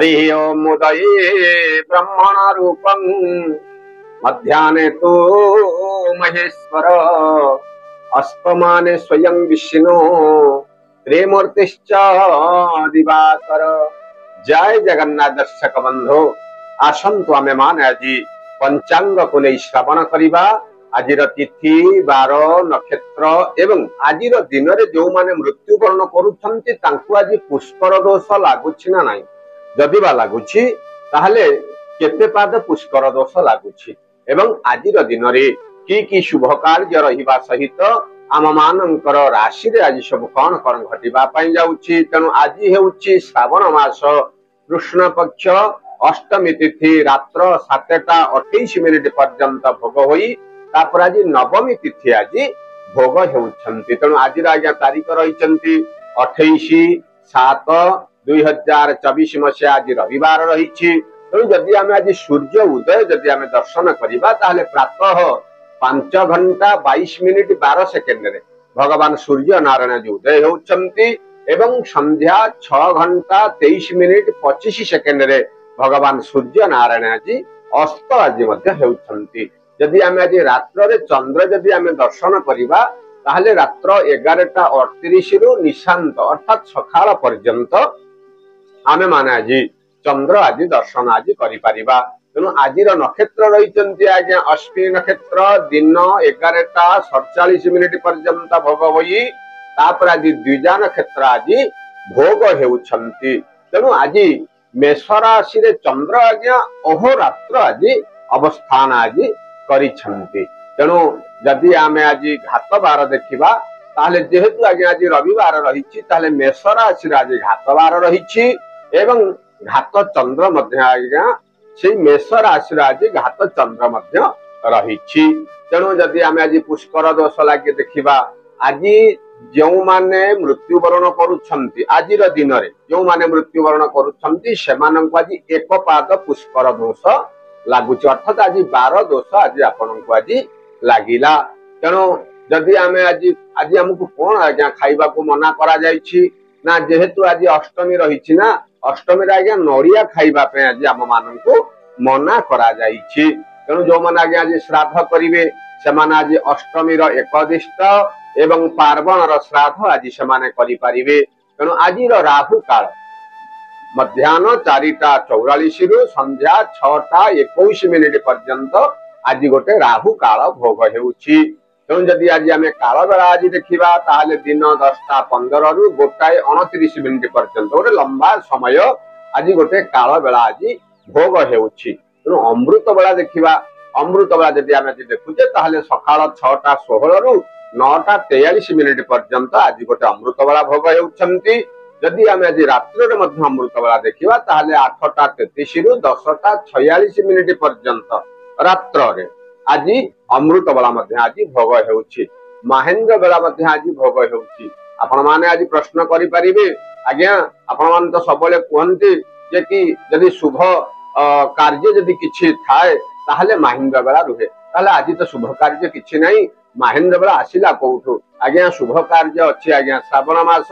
हरि ओम उदये ब्रह्मण रूपं मध्याह्ने तो महेश्वर अस्तमाने स्वयं विष्णु त्रिमूर्तिश्च दिवाकर। जय जगन्नाथ दर्शक बंधु आसंतु आमे माने आजी पंचांग को नहीं श्रवण करिबा। आजिर तिथि बार नक्षत्र एवं आजिर दिन रे जो माने मृत्युवरण करूछंती तांकु आजी पुष्कर दोष लागुछि ना नाही। जदि बा लागुछि ताहले केते पाद पुष्कर दोष लागुछि एवं आजिर दिन रे की शुभ कार्य रहिबा सहित आम मानकर राशि रे आज सब कौन कौन घटिबा पई जाउछि। तेणु आज हेउछि श्रावण मास कृष्ण पक्ष अष्टमी तिथि रात्र 7:28 पर्यंत भोग होई तापर आज नवमी तिथि आज भोग हेउछंती। तेणु आज आज्ञा तारीख रहिचंती 28/7/2024 मसीहा आज रविवार रहिछि। तेणु जदि आमे आज सूर्य उदय जदि आमे दर्शन करिबा ताहले प्रातः 5:22:12 रे भगवान सूर्य नारायण जी उदय होउछंती एवं संध्या 6:23:25 रे भगवान सूर्य नारायण जी अस्त आज मध्य हेउछंती। जदि आमे आज रात्र रे चंद्र जदि आमे दर्शन करिबा ताहले रात्र 11:38 रु निशांत अर्थात सकाळ पर्यंत आमे माने आज चंद्र आज दर्शन आज करि परिबा। तेणु आज नक्षत्र रही आज्ञा अश्विनी नक्षत्र दिन 11:47 पर्यंत भोग होई तापर आज द्विजा नक्षत्र आज भोग हेउछंती। तेणु आज मेष राशि रे चंद्र आज्ञा अहोरात्र आज अवस्थान आज करिछंती। तेणु जदि आमे आज घात बार देखिबा ताहले जेहेतु आज्ञा आज रविवार रहिछि ताहले मेष राशि रे आज घात बार रहिछि एवं घात चंद्र मध्य आज्ञा से मेष राशि आज घात चंद्र मध्य रहिछि। तेणु जदि आमे आज पुष्कर दोष लागे देखिबा आज जो माने मृत्युवरण करूछंती आजिर दिन रे जो माने मृत्युवरण करूछंती सेमानंकु आज एक पाद पुष्कर दोष लागुछि अर्थात आज 12 दोष आज आपनंकु आज लागिला। तेणु जदि आमे आज हमकु कोन आज्ञा खाइबा को मना करा जायछि ना जेहेतु आज अष्टमी रहिछि ना अष्टमी रे आज्ञा नड़िया खाइबा पे आज आम मानंकु मना करा जायछि। तेणु जो माने आज्ञा आज श्राद्ध करिवे सेमाने आज अष्टमी रो एकदिष्ट एवं पार्वण रो श्राद्ध आज सेमाने करि परिवे। तेणु आजिर राहु काल मध्याह्न 4:44 रु संध्या 6:21 पर्यंत आज गोटे राहु काल भोग हेउछि। तेणु जदि आज आमे काल बेला आज देखिबा ताहले दिन 10:15 रु 1:29 पर्यंत गोटे लंबा समय आज गोटे काल बेला आज भोग हेउछि। तेणु अमृत बेला देखिबा अमृत बेला जदि आमे देखुचे ताहले सकाळ 6:16 रु 9:43 पर्यंत आज गोटे अमृत बेला भोग हेउछंती। जदि आमे आज रात्रि रे मध्य अमृत बेला देखिबा ताहले 8:33 रु 10:46 पर्यंत रात्र रे आज अमृत बेला मध्य आज भोग हेउछि। महेंद्र बेला मध्य आज भोग हेउछि। आपण माने आज प्रश्न करि परिबे आज्ञा आपण मान तो सबले कहंती जे कि यदि शुभ कार्य यदि किछि थाए ताहले महेंद्र बेला रुहे ताहले आज तो शुभ कार्य किछि नाही महेंद्र बेला आसिला कोठु आज्ञा शुभ कार्य अछि आज्ञा श्रावण मास।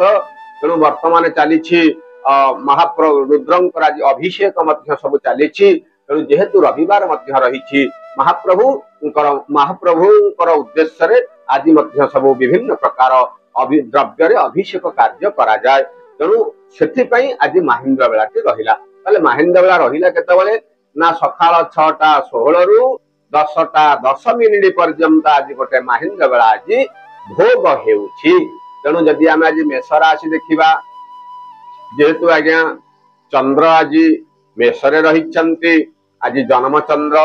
तेणु वर्तमान चलीछि महाप्रभु रुद्रंकर आज अभिषेक मध्य सब चलीछि। तेणु जेहेतु रविवार मध्य रहिछि महाप्रभुंकर उद्देश्य रे आज मध्य सब विभिन्न प्रकार द्रव्य रे अभिषेक कार्य करा जाय। तेणु सेथि पई आज महेंद्र बेलाटी रहिला ताले महेंद्र बेला रहिला केतेबेले ना सकाळ 6:16 रु 10:10 पर्यंत आज गोटे महेंद्र बेला आज भोग हेउछि। तेणु जदि आमे आज मेष राशि देखिबा जेहेतु आज्ञा चंद्र आज मेष रे रहिचंती आज जन्म चंद्र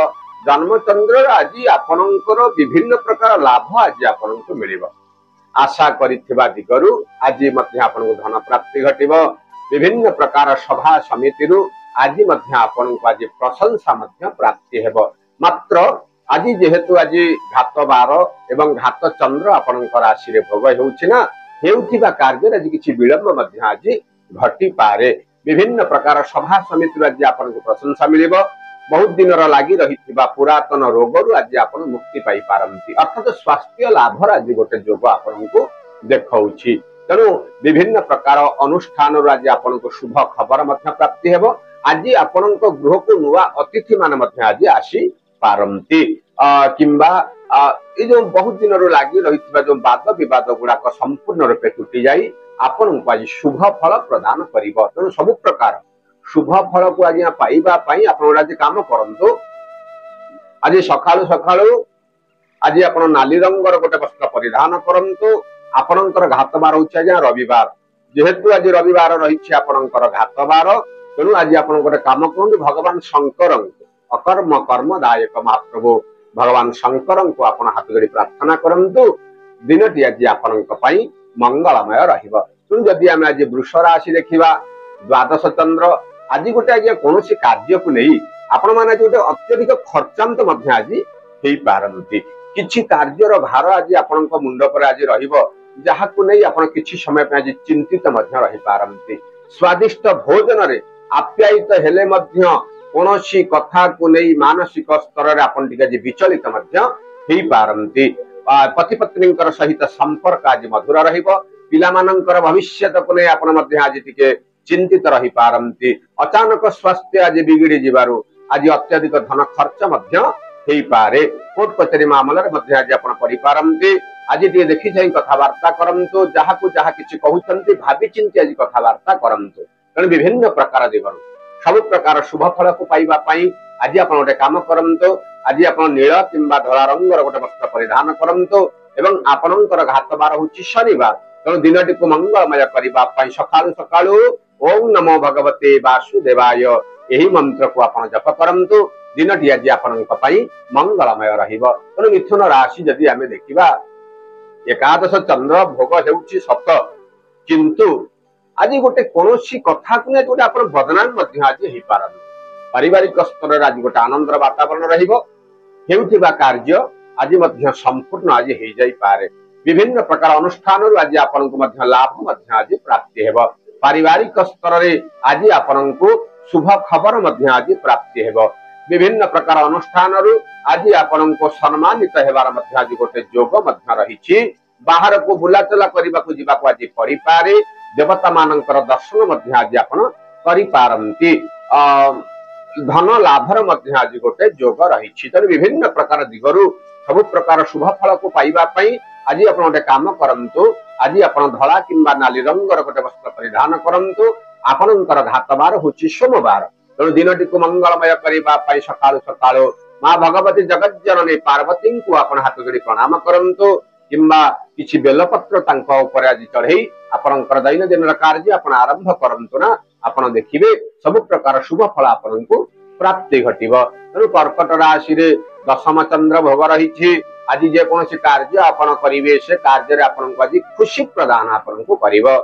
आज आपनकर विभिन्न प्रकार लाभ आज आपनकु मिलिबो। आशा करिथिबा दिगरु आज मध्य आपनकु धन प्राप्ति घटिबो। विभिन्न प्रकार सभा समिति रु आज मध्य आपनकु आज प्रशंसा मध्य प्राप्ति हेबो। मात्र आज जेहेतु आज घात बार एवं घात चंद्र आपनकर राशि रे भोग हेउछि ना हेउथिबा कार्य आज किछि विलंब मध्य आज घटी पारे। विभिन्न प्रकार सभा समिति आज आपनकु प्रशंसा मिलिबो। बहुत दिन लगी रही पुरातन रोगरु आज आप मुक्ति पाई पारंती अर्थात स्वास्थ्य लाभ आज गोटे जोग आपको देखौछि। तेणु विभिन्न प्रकार अनुष्ठान आज आपको शुभ खबर प्राप्ति हेबो। आज आपण गृह को नुआ अतिथि मान आज आसी पारती किंबा ये जो बहुत दिन लगी रही जो वाद विवाद गुड़ाक संपूर्ण रूपे तुटी जाई आपण को आज शुभ फल प्रदान कर तेणु सब प्रकार शुभ फल को आज पाइबापी आप काम करतु आज सका सका आज आप नाली रंगर गोटे वस्त्र परिधान करतु आपणकर घातबार होची आज रविवार जेहेतु आज रविवार रही आपणकर घातबार तेणु आज आप गोटे कम करूँ भगवान शंकर अकर्म कर्मदायक महाप्रभु भगवान शंकर को आप हाथ जोड़ी प्रार्थना करतु दिनटी आज आपण मंगलमय तेणु जदि आम आज वृष राशि देखा द्वादश चंद्र आज गोटे आज कौन कार्य को नहीं आपण मैंने गोटे अत्यधिक खर्चांत आज हो पारती किछि कार्यर भार आज आपण मुंड पर आज रहा नहीं आप किछि समय आज चिंतित रही पारती स्वादिष्ट भोजन रे आप्यायित हेले कौन कथा को नहीं मानसिक स्तर रे आपण टिके विचलित हो पारती पति पत्नी सहित संपर्क आज मधुर पिला मानकर भविष्य को नहीं आपण आज टिके चिंतित रही पारती अचानक स्वास्थ्य आज बिगिड़ी जीवारु आज अत्यधिक धन खर्च हो पारे कोर्ट कचेरी मामला आज आप पारती आज टे देखी जाई कथबार्ता करंतु जहाँ को जहाँ किसी कहते भावी चिंती आज कथबार्ता करंतु तेणु विभिन्न प्रकार दिगरु सब प्रकार शुभ फल को पाइबापी आज आप गोटे काम करंतु आज आप नील किंबा धला रंगर गोटे वस्त्र परिधान करंतु एवं आपणकर घातबार होची शनिवार तेणु दिनटी को मंगलमय करने सकाळु सकाळु ओम नमो भगवते वासुदेवाय यही मंत्र को आप जप करंतु दिनटी आज आपण मंगलमय रहिबो तेणु मिथुन राशि जदि आमे देखिबा एकादश चंद्र भोग हेउची सत किंतु आज गोटे कौन कथा को गोटे आप बदनाम आज हो पार पारिवारिक स्तर आज गोटे आनंदर वातावरण रहा कार्य आज संपूर्ण आज हो जाई पारे विभिन्न प्रकार अनुष्ठान आज आपण को लाभ आज प्राप्ति हेब पारिवारिक स्तर रे आज आपण को शुभ खबर आज प्राप्ति हेब विभिन्न प्रकार अनुष्ठान आज आपण को सम्मानित हेबार आज गोटे जोग रही बाहर को बुलाचला करने को आज पड़ी पारे देवता मानकर दर्शन आज आप पारती धन लाभर आज गोटे जोग रही तेणु विभिन्न प्रकार दिगरु सब प्रकार शुभ फल को पाइबापी आज आप गोटे काम करंतु आज आप धला किंबा नाली रंगर गोटे वस्त्र परिधान करंतु आपणकर घातबार होची सोमवार तेणु दिनटी को मंगलमय करने सकाळु सकाळु माँ भगवती जगत जननी पार्वती को आप हाथ जोड़ी प्रणाम करंतु किंबा किछि बेलपत्र आज चढ़ई आपणकर दैनंदिन कार्य आप आरंभ करंतु ना आपण देखिबे सब प्रकार शुभ फल आपण को प्राप्ति घटिबो तेणु कर्कट राशि रे दशम चंद्र भोग रही आज जे कौन कार्य आपण करिवे से कार्य आपण को आज खुशी प्रदान आपण को करिवो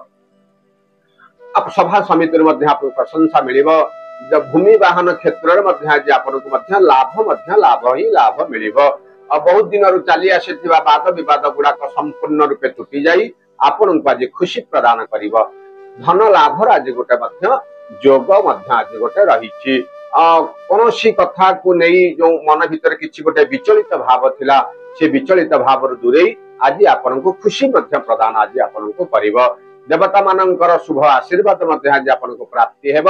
आप सभा समिति आपको प्रशंसा मिलिबो भूमि वाहन क्षेत्र में आज आपण को लाभ ही लाभ मिलिबो बहुत दिन चली आसीथिबा वाद विवाद गुड़ाक संपूर्ण रूपे तुटी जाई आपण को आज खुशी प्रदान करिवो धन लाभर आज गोटे जोग आज गोटे रही कौन कथा को नहीं जो मन भीतर किसी गोटे विचलित भाव थिला से विचलित भाव दूरे आज आपण को खुशी प्रदान आज आपण को करिवो देवता मानकर शुभ आशीर्वाद आज आपण को प्राप्ति हेब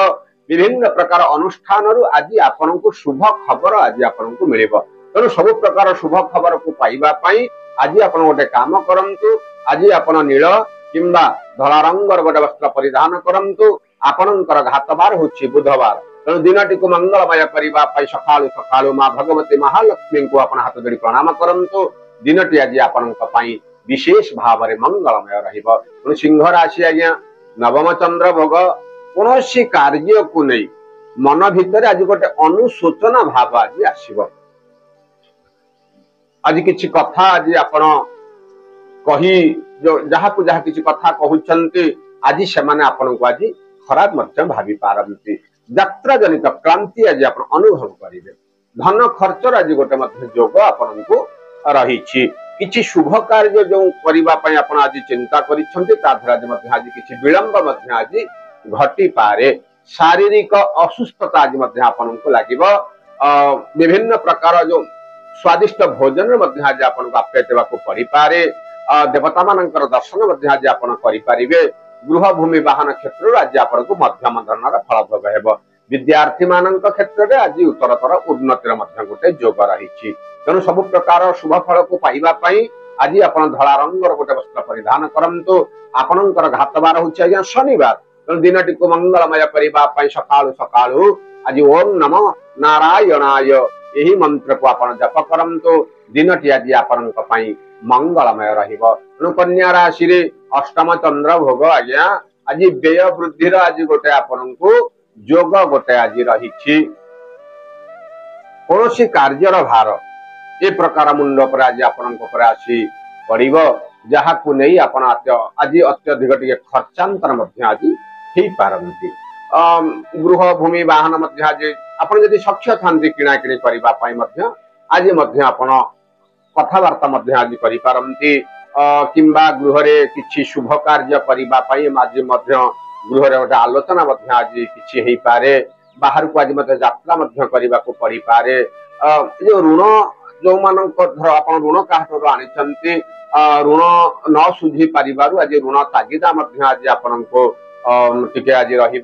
विभिन्न प्रकार अनुष्ठान आज आपण को शुभ खबर आज आपण को मिलिबो तेणु सब प्रकार शुभ खबर को पाइबापी आज आप गोटे काम करंतु आज आप नील किंबा धला रंगर गोटे वस्त्र परिधान करंतु आपणकर घातबार होची बुधवार तेणु दिनटी को मंगलमय करने सकाळु सकाळु माँ भगवती महालक्ष्मी को आप हाथ जोड़ी प्रणाम करंतु दिनटी आज आपण विशेष भाव में मंगलमय रहिबो तेणु सिंह राशि आज्ञा नवम चंद्र भोग कौन कार्य को नहीं मन भीतर आज गोटे अनुशोचना भाव आज आसीबो आज किछि कथा आज आपण कही जो जहाँ को जहाँ किछि कथा कहउछन्ते आज से माने आपण को आज खराब भावी पारती यात्रा जनित क्रांति आज आप अनुभव करेंगे धन खर्च आज गोटे जोग आपण को रही किछि शुभ कार्य जो करने आज चिंता करें आज किछि विलंब आज घटी पारे शारीरिक असुस्थता आज आपण को लगे विभिन्न प्रकार जो स्वादिष्ट भोजन आज आपको आप्यायता पड़ी पारे देवता मानकर दर्शन आज आप गृह भूमि वाहन क्षेत्र आज आपको मध्यम धरण फल भोग हेब विद्यार्थी मानक क्षेत्र में आज उत्तरतर उन्नतिर गोटे जोग रही। तेणु सब प्रकार शुभ फल को पाइबा आज आप धला रंगर गोटे वस्त्र परिधान करंतु। आपणकर घातबार होछि आज्ञा शनिवार। तेणु दिनटी को मंगलमय करने सकाळु सकाळु आज ओम नमो नारायणाय यही मंत्र को आप जप करंतु। दिनटी आज आपण मंगलमय रहिबो। तेणु कन्या राशि रे अष्टम चंद्र भोग आज्ञा आज व्यय वृद्धि आज गोटे आपण को जोग गोटे आज रही। कौन कार्यर भार ए प्रकार मुंड पर आज आपण आसी पड़ो जहाँ को नहीं आपण आज अत्यधिक टे खर्चांतर आज हो पारती। गृह भूमि वाहन आज आप सक्ष था किणा कि करने आज आपण कथबार्ता आज करती किंबा गृह किसी शुभ कार्य करने आज गृह गोटे आलोचना आज किसी पारे बाहर को आज यात्रा करने को पड़ पारे। जो ऋण जो धर आप ऋण क्या आनी ऋण न सुझी पार आज ऋण तागिदा आज आपण को टिके आज रही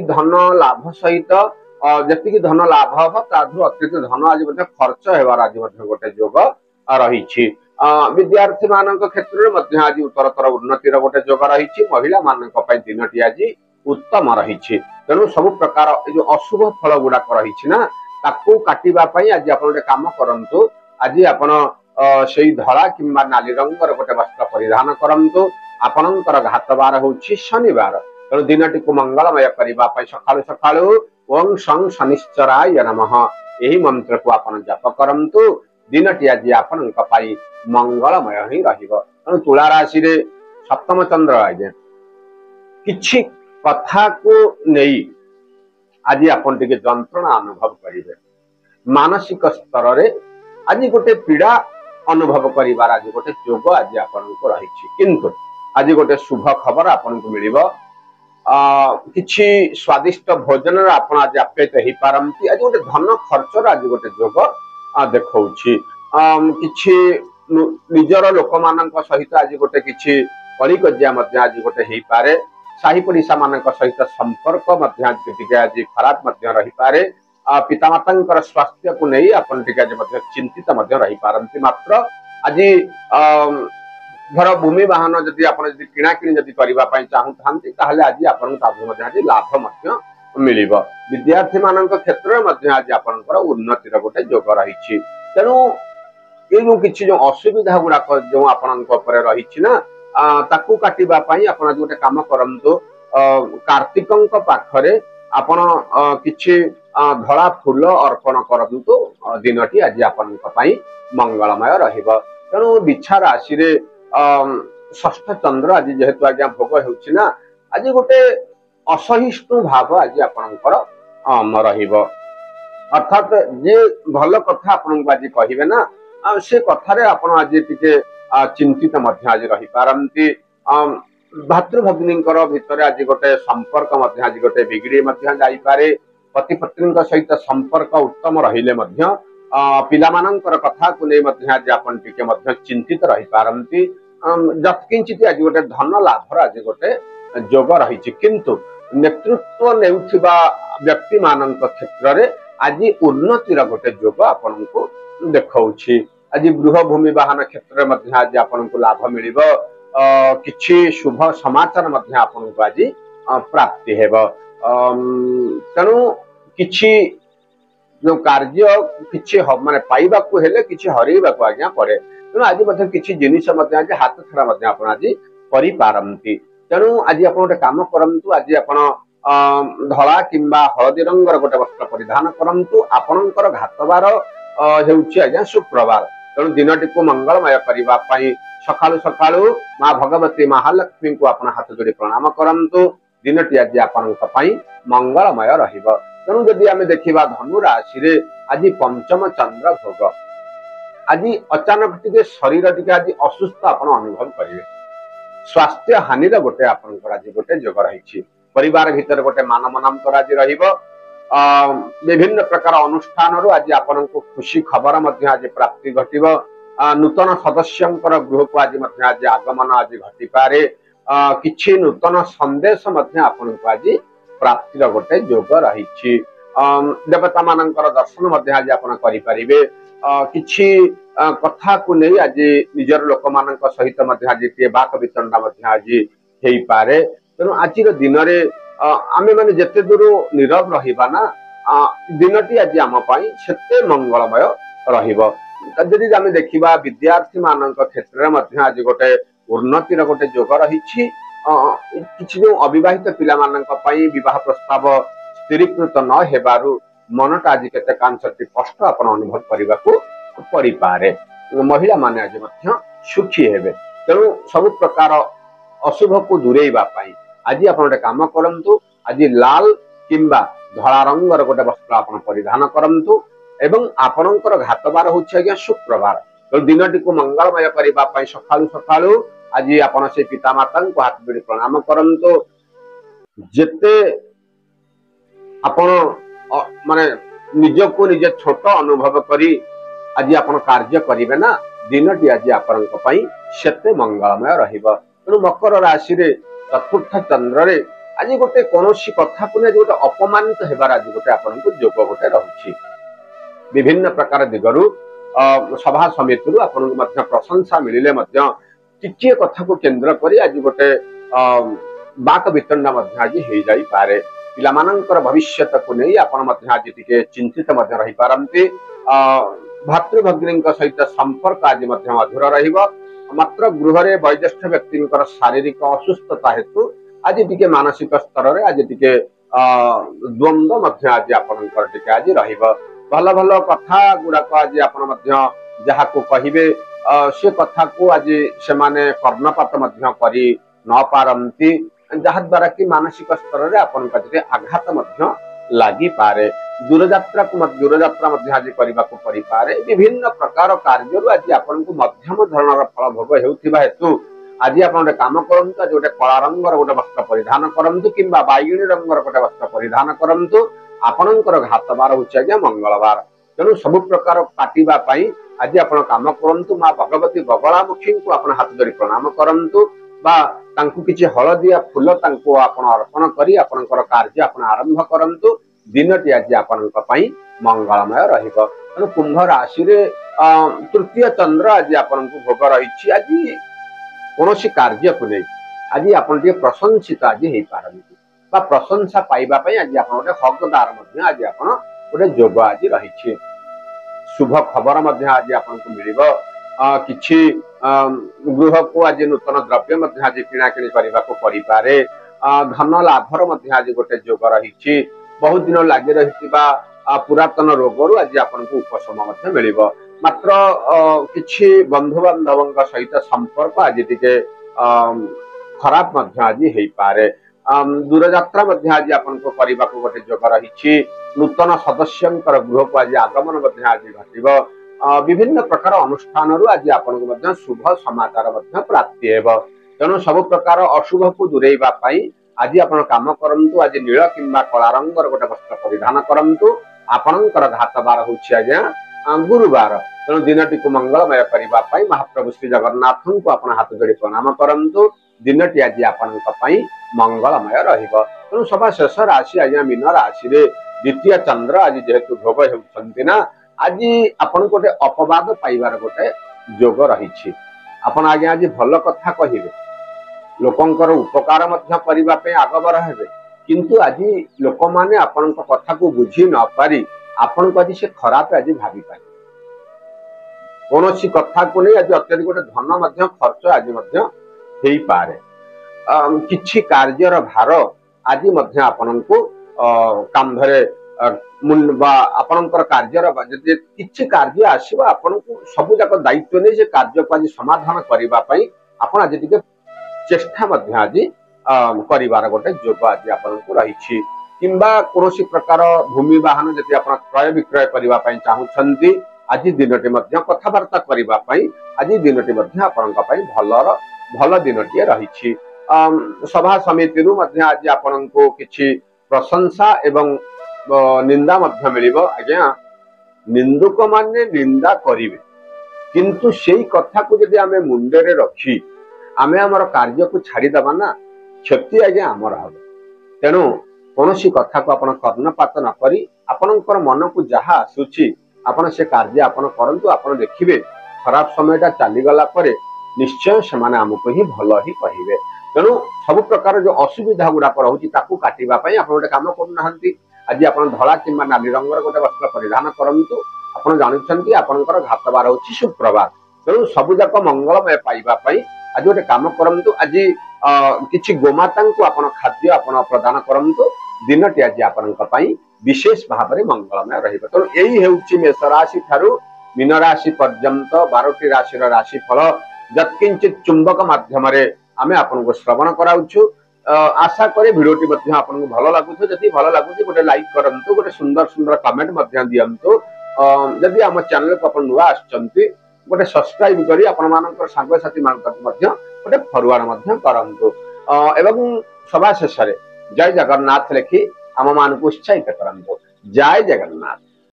धन लाभ सहित जी धन लाभ हम अतिरिक्त धन आज खर्च होवार आज गोटे जोग रही। विद्यार्थी मान क्षेत्र में आज उत्तरतर उन्नतिर गोटे जोग रही। महिला मान दिनटी आज उत्तम रही। तेणु सब प्रकार जो अशुभ फल गुड़ाक रही ना ताकू काटापी आज आप कम करंतु। आज आपण से धला किंबा नाली रंगर गोटे वस्त्र परिधान करंतु। आपणकर घातबार होछि शनिवार। तेणु दिनटी को मंगलमय करने सकाळु सकाळु ओं शं शनिश्चराय नमः यही मंत्र को आप जप करंतु। दिनटी आज आपण मंगलमय ही रहिबो। तेणु तुला राशि रे सप्तम चंद्र आज्ञा किछि कथा को नहीं आज आपण टिके जंत्रणा अनुभव करिवे। मानसिक स्तर रे आज गोटे पीड़ा अनुभव करिवार आज गोटे जोग आज आपण को रही। किंतु आज गोटे शुभ खबर आपण को मिलिबो। किछि स्वादिष्ट भोजन आप आज आप्यायित हो पारती। आज गोटे धन खर्चर आज गोटे जोग देखौछि। किछि निजर लोक मान सहित आज गोटे किछि कलिकजिया आज गोटे हो पारे। साही पड़िशा मान सहित संपर्क आज खराब रही पारे। पितामाता स्वास्थ्य को नहीं आपन आज चिंतित रही पारती। मात्र आज धर भूमि वाहन जदि आप किणा कि करने चाहूँ आज आपन आज लाभ मिल। विद्यार्थी मान क्षेत्र में आज आपंकर उन्नतिर गोटे जोग रही। तेणु ये जो किसी जो असुविधा गुड़ाक जो आपण रही ना ताकू काटापी आप गोटे कम करंतु। कार्तिक पाखरे आपण किछि धला फूल अर्पण करंतु। दिनटी आज आपण मंगलमय रहिबो। तेणु बिछा राशि रे षष्ठ चंद्र आज जेहेतु आज्ञा भोग होउछि ना आज गोटे असहिष्णु भाव आज आपणकर रहिबो। अर्थात जे भल कथा आपण आज कहिबे ना से कथारे आपण आज टिके चिंतित आज रही पारती। भातृभगिनी भितर आज गोटे संपर्क आज गोटे बिगड़ी जाइपारे। पति पत्नी सहित संपर्क उत्तम रहिले पिला मानकर कथा को नहीं आज आपण टिके चिंतित रही पारती। जत्किंचित आज गोटे धन लाभर आज गोटे जोग रही। किंतु नेतृत्व नेउथिबा व्यक्ति मान क्षेत्र में आज उन्नतिर गोटे जोग आपण को देखौछि। आज गृह भूमि वाहन क्षेत्र में आज आपण को लाभ मिल। किछि शुभ समाचार आपण को आज प्राप्ति हेबो। तेणु किछि जो कार्य किछि माने पाइबा को हेले किछि हरैबा को आज्ञा पड़े। तेणु आज किछि जिनिस आज हाथ छड़ा आपण आज करि पारंती। तेणु आज आप गोटे काम करंतु। आज आपण धला किंबा हलदी रंगर गोटे वस्त्र परिधान करंतु। आपणकर घातबार हेउछि आज्ञा शुक्रवार। तेणु दिनटी को मंगलमय करने सकाळु सकाळु माँ भगवती महालक्ष्मी को आपण हाथ जोड़ी प्रणाम करंतु। दिनटी आज आपण मंगलमय रहिबो। तेणु जदि आमे देखिबा धनु राशि रे आज पंचम चंद्र भोग। आज अचानक टिके शरीर टिके आज असुस्थ आपण अनुभव करिवे। स्वास्थ्य हानि गोटे आपणकर आज गोटे जोग रही। परिवार भितर गोटे मान मनांतर आज रहिबो। विभिन्न प्रकार अनुष्ठान आज आपण को खुशी खबर आज प्राप्ति घटिबो। नूतन सदस्यंकर गृह को आज आगमन आज घटी पारे। किछि नूतन संदेश आपण को आज प्राप्तिर गोटे योग रही। देवता मानकर दर्शन मध्य आज आपण करिपारिबे। किछि कथा को नहीं आज निजर लोक मान सहित आज बाक वितंडा आज हेई पारे। तेणु आज दिन आमे माने जेते दूर नीरव रहिबा ना दिनटी आज आम सेते मंगलमय रहिबो। जदि आमे देखिबा विद्यार्थी मान क्षेत्र में आज गोटे उन्नतिर गोटे योग रही। किछि जो अविवाहित पिला मानक पई विवाह प्रस्ताव स्थिरीकृत न हेबारु मनटा आज केते कांसटी कष्ट आपण अनुभव करबा को परि पारे। महिला माने आज मध्य सुखी हेबे। तेणु सब प्रकार अशुभ को दूरेबा पई आज आपण गोटे काम करंतु। आज लाल किंबा धला रंगर गोटे वस्त्र आपण परिधान करंतु एवं आपणकर घातबार होछि आज्ञा शुक्रवार। तो दिनटी को मंगलमय करबा पई सखालु सखालु आज आपण से पिता माता को हाथ जोड़ी प्रणाम करंतु। जेते आपण माने निज को निजे छोट अनुभव करी आज आपण कार्य करिवे ना दिनटी आज आपण पई सेते मंगलमय रहिबो। तेणु मकर राशि रे चतुर्थ चंद्र रे आज गोटे कोनोसी कथा को ने गोटे अपमानित हेबार आज गोटे आपण को योग गोटे रहुछि। विभिन्न प्रकार दिगरु सभा समिति आपण मध्य प्रशंसा मिलिले मध्य टिके कथा को केंद्र करी आज गोटे बाक वितंडा मध्य आज हेई जाई पारे। पिला मानकर भविष्यत को नहीं आपण मध्य आज टिके चिंतित मध्य रही पारंती। भातृ भगिनी सहित संपर्क आज मध्य मधुर रहिबो। मात्र गृह रे वयोज्येष्ठ व्यक्ति शारीरिक असुस्थता हेतु आज टिके मानसिक स्तर रे आज टिके द्वंद्व मध्य आज आपणकर टिके आज रहिबो। भल भल कथा गुड़ाक आज आपण मध्य जहा को कहिबे से कथा को आज से माने कर्णपात मध्य करी न पारंती जहा द्वारा कि मानसिक स्तर रे आपण कते आघात मध्य लागि पारे। दूरयात्रा को दूरयात्रा मध्य आज करबा को परि पारे। विभिन्न प्रकार कार्य रु आज आपण को मध्यम धरणर फल भोग हेउथिबा हेतु आज आपण गोटे काम करंतु। आज गोटे कला रंगर गोटे वस्त्र परिधान करंतु किंबा बैगणी रंगर गोटे वस्त्र परिधान करंतु। आपणकर घातबार होछि आज्ञा मंगलवार। तेणु सब प्रकार काटिबा पई आज आपण काम करंतु। मां भगवती बगलामुखी को आपण हाथ धरि प्रणाम करंतु बा तांकु किछि हळदिया फूल तांकु आपण अर्पण करी आपणकर कार्य आपण आरंभ करंतु। दिनटी आज आपणक पई मंगलमय रहिबो। तेणु कुंभ राशि रे तृतीय चंद्र आज आपणकु भोग रहिछि। आज कोनोसी कार्य को नै आज आपण जे प्रशंसित आज हेई पारंती बा प्रशंसा पाइबा पई आज आपण गोटे हकदार मध्य आज आपण गोटे योग आज रहिछि। शुभ खबर मध्य आज आपण को मिलिबो। किछि गृह को आज नूतन द्रव्य मध्य आज किना किणी करबा को परि पारे। धन लाभर मध्य आज गोटे योग रहिछि। बहुत दिन लागि रहितिबा पुरातन रोगरु आज आपण को उपशम मध्य मिलिबो। मात्र किछि बंधु बांधवक सहित संपर्क आज टिके खराब मध्य आज हेई पारे। दूरयात्रा मध्य आज आपण को करबा को गोटे योग रहिछि। नूतन सदस्यंकर गृह को आज आगमन मध्य आज घटिबो। विभिन्न प्रकार अनुष्ठान रु आज आपण को मध्य शुभ समाचार मध्य प्राप्ति हेबो। तेणु सब प्रकार अशुभ को दूरेबा पई आज आपण काम करंतु। आज नील किंबा कला रंगर गोटे वस्त्र परिधान करंतु। आपणकर घातबार होछि आज्ञा गुरुवार। तेणु दिनटी को मंगलमय करबा पई महाप्रभु श्री जगन्नाथ को आपण हाथ जोड़ी प्रणाम करंतु। दिनटी आज आपणक पई मंगलमय रहिबो। तेणु सभा शेष राशि आज्ञा मीन राशि रे द्वितीय चंद्र आज जेहेतु भोग हेउछंती ना आज आपण गोटे अपवाद पाइबार गोटे योग रहिछि। आपण आज्ञा आज भल कथा कहिबे लोकंकर उपकार मध्य करबा पे आगबर हेबे। किंतु आज लोक माने आपण कथा को बुझी न पारी आपण को आज से खराब आज भाबी पारे। कोनोसी कथा को नै आज अत्यधिक गोटे धन मध्य खर्च आज मध्य हेई पारे। किछि कार्यर भार आज मध्य आपण को कांधरे बा आपणकर कार्यर जदि किछि कार्य आसीबा आपण को सब जाक दायित्व नै से कार्य को आज समाधान करबा पई आपण आज टिके चेष्टा मध्य आज करिवार गोटे योग आज आपण को रहिछि। किंबा कोनोसी प्रकार भूमि वाहन जदि आपण क्रय विक्रय करबा पई चाहुछंती आज दिनटी मध्य कथावार्ता करबा पई आज दिनटी मध्य आपणक पई भल दिनटी रहिछि। सभा समिति रु मध्य आज आपण को किछि प्रशंसा एवं निंदा मध्य मिलिबो। आज्ञा निंदुक माने निंदा करिवे किंतु सेही कथा को जदि आमे मुंडे रे रखी आमे हमर कार्य को छाड़ी दबा ना क्षति आज्ञा हमर हबो। तेणु କୌଣସି କଥାକୁ ଆପଣ କର୍ଣ୍ଣପାତ ନ କରି ଆପଣଙ୍କର ମନକୁ ଯାହା ଆସୁଛି ଆପଣ ସେ କାର୍ଯ୍ୟ ଆପଣ କରନ୍ତୁ। ଆପଣ ଦେଖିବେ ଖରାପ ସମୟଟା ଚାଲିଗଲା ପରେ ନିଶ୍ଚୟ ସେମାନେ ଆମକୁ ହିଁ ଭଲ ହିଁ କହିବେ। ତେଣୁ ସବୁ ପ୍ରକାର ଯୋଉ ଅସୁବିଧା ଗୁଡାକ ରହୁଛି ତାକୁ କାଟିବା ପାଇଁ ଆପଣ ଗୋଟେ କାମ କରୁନାହାନ୍ତି, ଆଜି ଆପଣ ଧଳା କିମ୍ବା ନାଲି ରଙ୍ଗର ଗୋଟେ ବସ୍ତ୍ର ପରିଧାନ କରନ୍ତୁ। ଆପଣ ଜାଣୁଛନ୍ତି ଆପଣଙ୍କର ଘାତବାର ହଉଛି ଶୁକ୍ରବାର, ତେଣୁ ସବୁ ଯାକ ମଙ୍ଗଳମୟ ପାଇବା ପାଇଁ ଆଜି ଗୋଟେ କାମ କରନ୍ତୁ। ଆଜି କିଛି ଗୋମାତାଙ୍କୁ ଆପଣ ଖାଦ୍ୟ ଆପଣ ପ୍ରଦାନ କରନ୍ତୁ। ଦିନଟି ଆଜି ଆପଣଙ୍କ ପାଇଁ ବିଶେଷ ଭାବରେ ମଙ୍ଗଳମୟ ରହିବ। ତେଣୁ ଏଇ ହେଉଛି ମେଷ ରାଶି ଠାରୁ ମୀନ ରାଶି ପର୍ଯ୍ୟନ୍ତ 12ଟି ରାଶିର ରାଶିଫଳ ଯତ୍କିଞ୍ଚିତ ଚୁମ୍ବକ ମାଧ୍ୟମରେ ଆମେ ଆପଣଙ୍କୁ ଶ୍ରବଣ କରାଉଛୁ। ଆଶା କରେ ଭିଡ଼ିଓଟି ମଧ୍ୟ ଆପଣଙ୍କୁ ଭଲ ଲାଗୁଥିବ। ଯଦି ଭଲ ଲାଗୁଛି ଗୋଟେ ଲାଇକ୍ କରନ୍ତୁ, ଗୋଟେ ସୁନ୍ଦର ସୁନ୍ଦର କମେଣ୍ଟ ମଧ୍ୟ ଦିଅନ୍ତୁ। ଯଦି ଆମ ଚ୍ୟାନେଲକୁ ଆପଣ ନୂଆ ଆସିଛନ୍ତି ଗୋଟେ ସବସ୍କ୍ରାଇବ କରି ଆପଣମାନଙ୍କର ସାଙ୍ଗସାଥି ମାନଙ୍କୁ ମଧ୍ୟ ଗୋଟେ ଫରୱାର୍ଡ ମଧ୍ୟ କରନ୍ତୁ। ଏବଂ ସଭା ଶେଷରେ ଜୟ ଜଗନ୍ନାଥ ଲେଖି ଆମ ମାନଙ୍କୁ ଉତ୍ସାହିତ କରନ୍ତୁ। ଜୟ ଜଗନ୍ନାଥ।